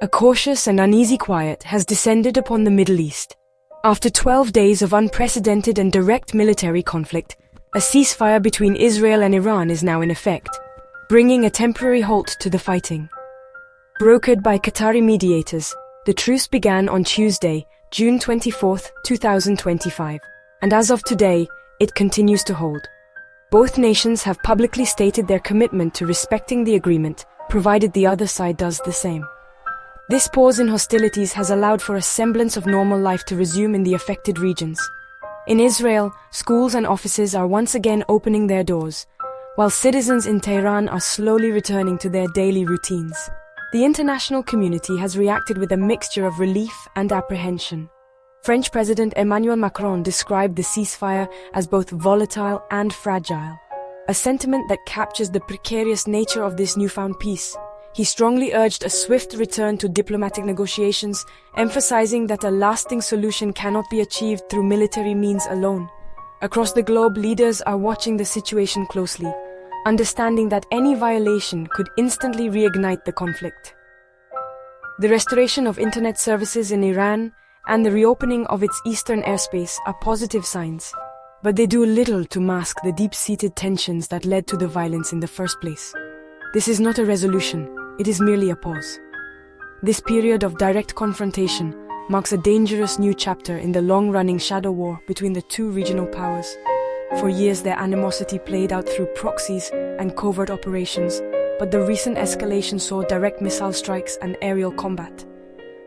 A cautious and uneasy quiet has descended upon the Middle East. After 12 days of unprecedented and direct military conflict, a ceasefire between Israel and Iran is now in effect, bringing a temporary halt to the fighting. Brokered by Qatari mediators, the truce began on Tuesday, June 24, 2025, and as of today, it continues to hold. Both nations have publicly stated their commitment to respecting the agreement, provided the other side does the same. This pause in hostilities has allowed for a semblance of normal life to resume in the affected regions. In Israel, schools and offices are once again opening their doors, while citizens in Tehran are slowly returning to their daily routines. The international community has reacted with a mixture of relief and apprehension. French President Emmanuel Macron described the ceasefire as both volatile and fragile, a sentiment that captures the precarious nature of this newfound peace. He strongly urged a swift return to diplomatic negotiations, emphasizing that a lasting solution cannot be achieved through military means alone. Across the globe, leaders are watching the situation closely, understanding that any violation could instantly reignite the conflict. The restoration of internet services in Iran and the reopening of its eastern airspace are positive signs, but they do little to mask the deep-seated tensions that led to the violence in the first place. This is not a resolution. It is merely a pause. This period of direct confrontation marks a dangerous new chapter in the long-running shadow war between the two regional powers. For years, their animosity played out through proxies and covert operations, but the recent escalation saw direct missile strikes and aerial combat.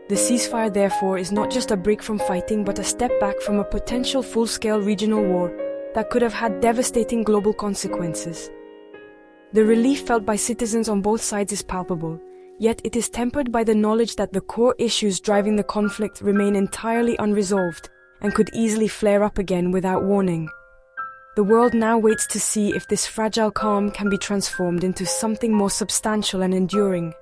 The ceasefire, therefore, is not just a break from fighting, but a step back from a potential full-scale regional war that could have had devastating global consequences. The relief felt by citizens on both sides is palpable, yet it is tempered by the knowledge that the core issues driving the conflict remain entirely unresolved and could easily flare up again without warning. The world now waits to see if this fragile calm can be transformed into something more substantial and enduring.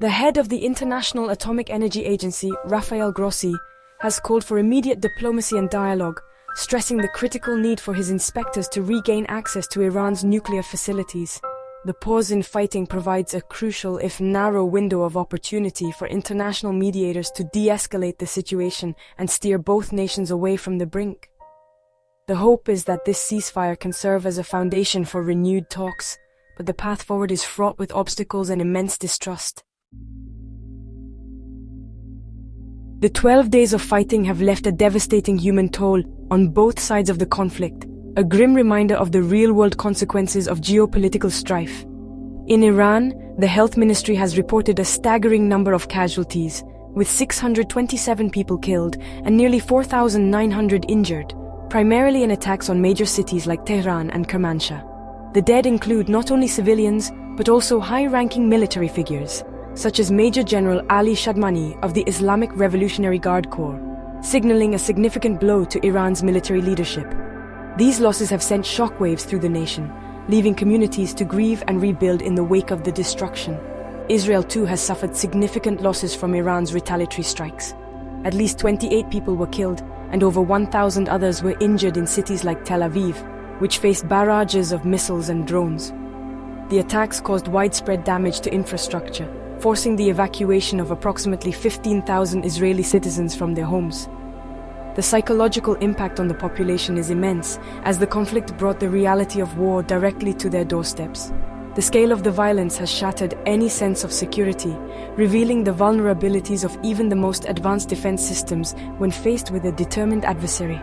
The head of the International Atomic Energy Agency, Rafael Grossi, has called for immediate diplomacy and dialogue, stressing the critical need for his inspectors to regain access to Iran's nuclear facilities. The pause in fighting provides a crucial, if narrow, window of opportunity for international mediators to de-escalate the situation and steer both nations away from the brink. The hope is that this ceasefire can serve as a foundation for renewed talks, but the path forward is fraught with obstacles and immense distrust. The 12 days of fighting have left a devastating human toll on both sides of the conflict, a grim reminder of the real-world consequences of geopolitical strife. In Iran, the health ministry has reported a staggering number of casualties, with 627 people killed and nearly 4,900 injured, primarily in attacks on major cities like Tehran and Kermanshah. The dead include not only civilians, but also high-ranking military figures, such as Major General Ali Shadmani of the Islamic Revolutionary Guard Corps, signaling a significant blow to Iran's military leadership. These losses have sent shockwaves through the nation, leaving communities to grieve and rebuild in the wake of the destruction. Israel too has suffered significant losses from Iran's retaliatory strikes. At least 28 people were killed, and over 1,000 others were injured in cities like Tel Aviv, which faced barrages of missiles and drones. The attacks caused widespread damage to infrastructure, forcing the evacuation of approximately 15,000 Israeli citizens from their homes. The psychological impact on the population is immense, as the conflict brought the reality of war directly to their doorsteps. The scale of the violence has shattered any sense of security, revealing the vulnerabilities of even the most advanced defense systems when faced with a determined adversary.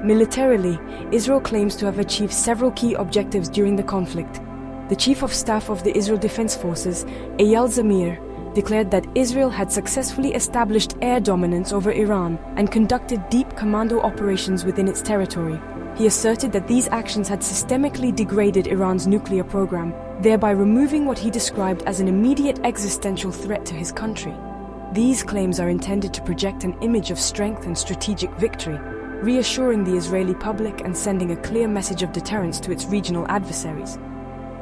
Militarily, Israel claims to have achieved several key objectives during the conflict. The Chief of Staff of the Israel Defense Forces, Eyal Zamir, declared that Israel had successfully established air dominance over Iran and conducted deep commando operations within its territory. He asserted that these actions had systemically degraded Iran's nuclear program, thereby removing what he described as an immediate existential threat to his country. These claims are intended to project an image of strength and strategic victory, reassuring the Israeli public and sending a clear message of deterrence to its regional adversaries.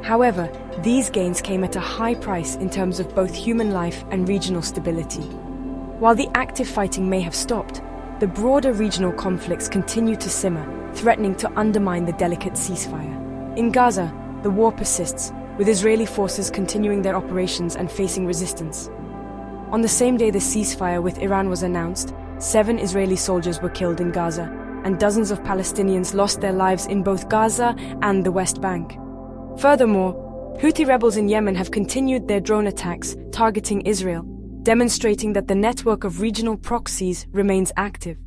However, these gains came at a high price in terms of both human life and regional stability. While the active fighting may have stopped, the broader regional conflicts continue to simmer, threatening to undermine the delicate ceasefire. In Gaza, the war persists, with Israeli forces continuing their operations and facing resistance. On the same day the ceasefire with Iran was announced, 7 Israeli soldiers were killed in Gaza, and dozens of Palestinians lost their lives in both Gaza and the West Bank. Furthermore, Houthi rebels in Yemen have continued their drone attacks targeting Israel, demonstrating that the network of regional proxies remains active.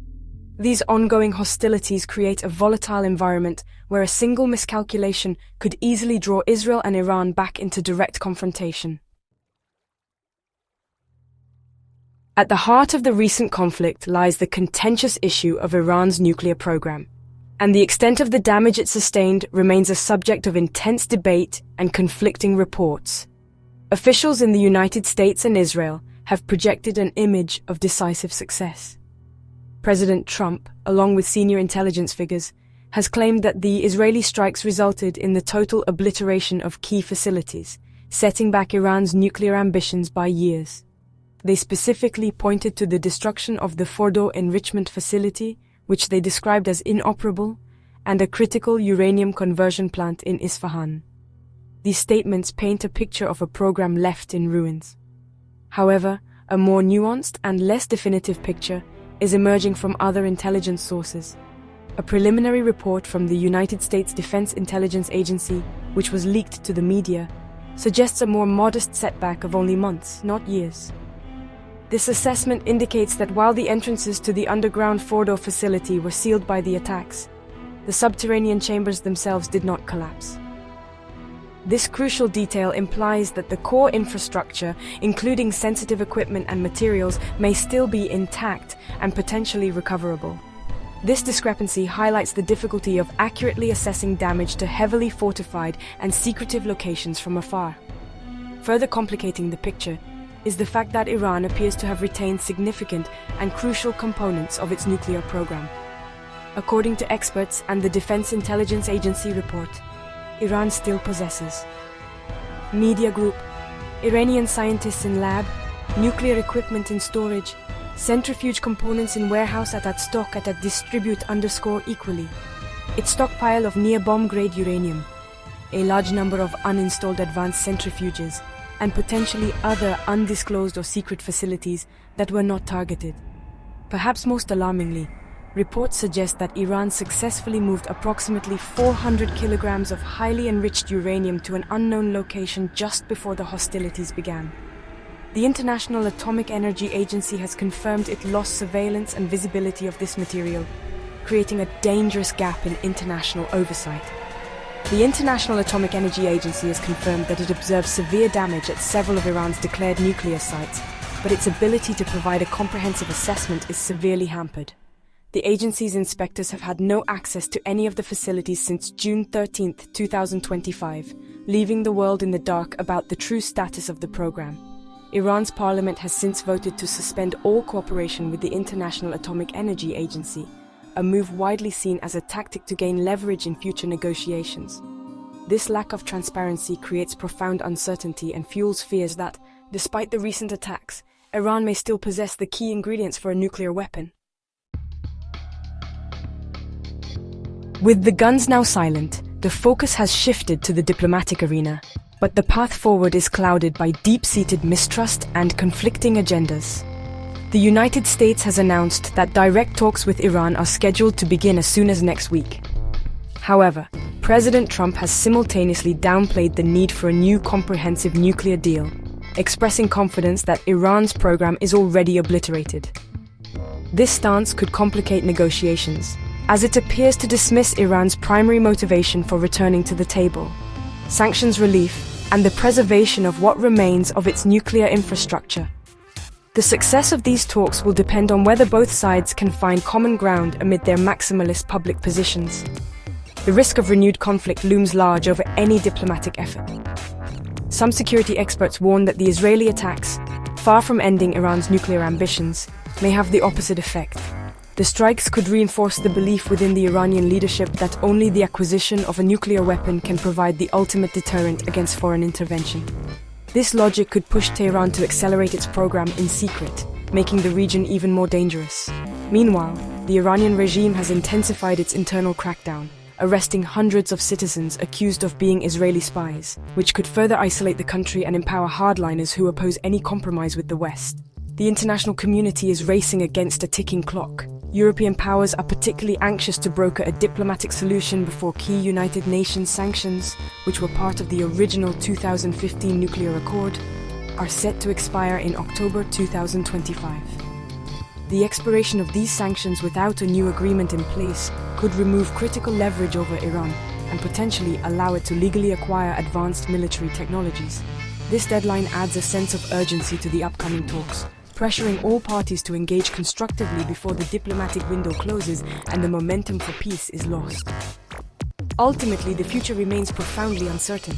These ongoing hostilities create a volatile environment where a single miscalculation could easily draw Israel and Iran back into direct confrontation. At the heart of the recent conflict lies the contentious issue of Iran's nuclear program, and the extent of the damage it sustained remains a subject of intense debate and conflicting reports. Officials in the United States and Israel have projected an image of decisive success. President Trump, along with senior intelligence figures, has claimed that the Israeli strikes resulted in the total obliteration of key facilities, setting back Iran's nuclear ambitions by years. They specifically pointed to the destruction of the Fordow enrichment facility, which they described as inoperable, and a critical uranium conversion plant in Isfahan. These statements paint a picture of a program left in ruins. However, a more nuanced and less definitive picture is emerging from other intelligence sources. A preliminary report from the United States Defense Intelligence Agency, which was leaked to the media, suggests a more modest setback of only months, not years. This assessment indicates that while the entrances to the underground Fordow facility were sealed by the attacks, the subterranean chambers themselves did not collapse. This crucial detail implies that the core infrastructure, including sensitive equipment and materials, may still be intact and potentially recoverable. This discrepancy highlights the difficulty of accurately assessing damage to heavily fortified and secretive locations from afar. Further complicating the picture is the fact that Iran appears to have retained significant and crucial components of its nuclear program. According to experts and the Defense Intelligence Agency report, Iran still possesses media group, Iranian scientists in lab, nuclear equipment in storage, centrifuge components in warehouse at stock at distribute_equally, its stockpile of near-bomb-grade uranium, a large number of uninstalled advanced centrifuges, and potentially other undisclosed or secret facilities that were not targeted. Perhaps most alarmingly, reports suggest that Iran successfully moved approximately 400 kilograms of highly enriched uranium to an unknown location just before the hostilities began. The International Atomic Energy Agency has confirmed it lost surveillance and visibility of this material, creating a dangerous gap in international oversight. The International Atomic Energy Agency has confirmed that it observed severe damage at several of Iran's declared nuclear sites, but its ability to provide a comprehensive assessment is severely hampered. The agency's inspectors have had no access to any of the facilities since June 13, 2025, leaving the world in the dark about the true status of the program. Iran's parliament has since voted to suspend all cooperation with the International Atomic Energy Agency, a move widely seen as a tactic to gain leverage in future negotiations. This lack of transparency creates profound uncertainty and fuels fears that, despite the recent attacks, Iran may still possess the key ingredients for a nuclear weapon. With the guns now silent, the focus has shifted to the diplomatic arena, but the path forward is clouded by deep-seated mistrust and conflicting agendas. The United States has announced that direct talks with Iran are scheduled to begin as soon as next week. However, President Trump has simultaneously downplayed the need for a new comprehensive nuclear deal, expressing confidence that Iran's program is already obliterated. This stance could complicate negotiations, as it appears to dismiss Iran's primary motivation for returning to the table: sanctions relief and the preservation of what remains of its nuclear infrastructure. The success of these talks will depend on whether both sides can find common ground amid their maximalist public positions. The risk of renewed conflict looms large over any diplomatic effort. Some security experts warn that the Israeli attacks, far from ending Iran's nuclear ambitions, may have the opposite effect. The strikes could reinforce the belief within the Iranian leadership that only the acquisition of a nuclear weapon can provide the ultimate deterrent against foreign intervention. This logic could push Tehran to accelerate its program in secret, making the region even more dangerous. Meanwhile, the Iranian regime has intensified its internal crackdown, arresting hundreds of citizens accused of being Israeli spies, which could further isolate the country and empower hardliners who oppose any compromise with the West. The international community is racing against a ticking clock. European powers are particularly anxious to broker a diplomatic solution before key United Nations sanctions, which were part of the original 2015 nuclear accord, are set to expire in October 2025. The expiration of these sanctions without a new agreement in place could remove critical leverage over Iran and potentially allow it to legally acquire advanced military technologies. This deadline adds a sense of urgency to the upcoming talks, pressuring all parties to engage constructively before the diplomatic window closes and the momentum for peace is lost. Ultimately, the future remains profoundly uncertain.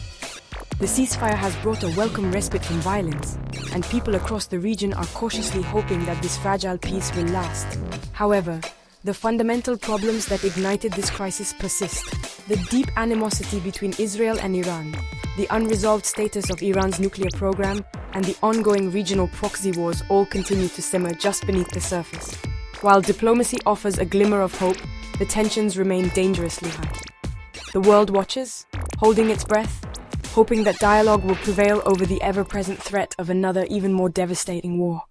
The ceasefire has brought a welcome respite from violence, and people across the region are cautiously hoping that this fragile peace will last. However, the fundamental problems that ignited this crisis persist. The deep animosity between Israel and Iran, the unresolved status of Iran's nuclear program, and the ongoing regional proxy wars all continue to simmer just beneath the surface. While diplomacy offers a glimmer of hope, the tensions remain dangerously high. The world watches, holding its breath, hoping that dialogue will prevail over the ever-present threat of another even more devastating war.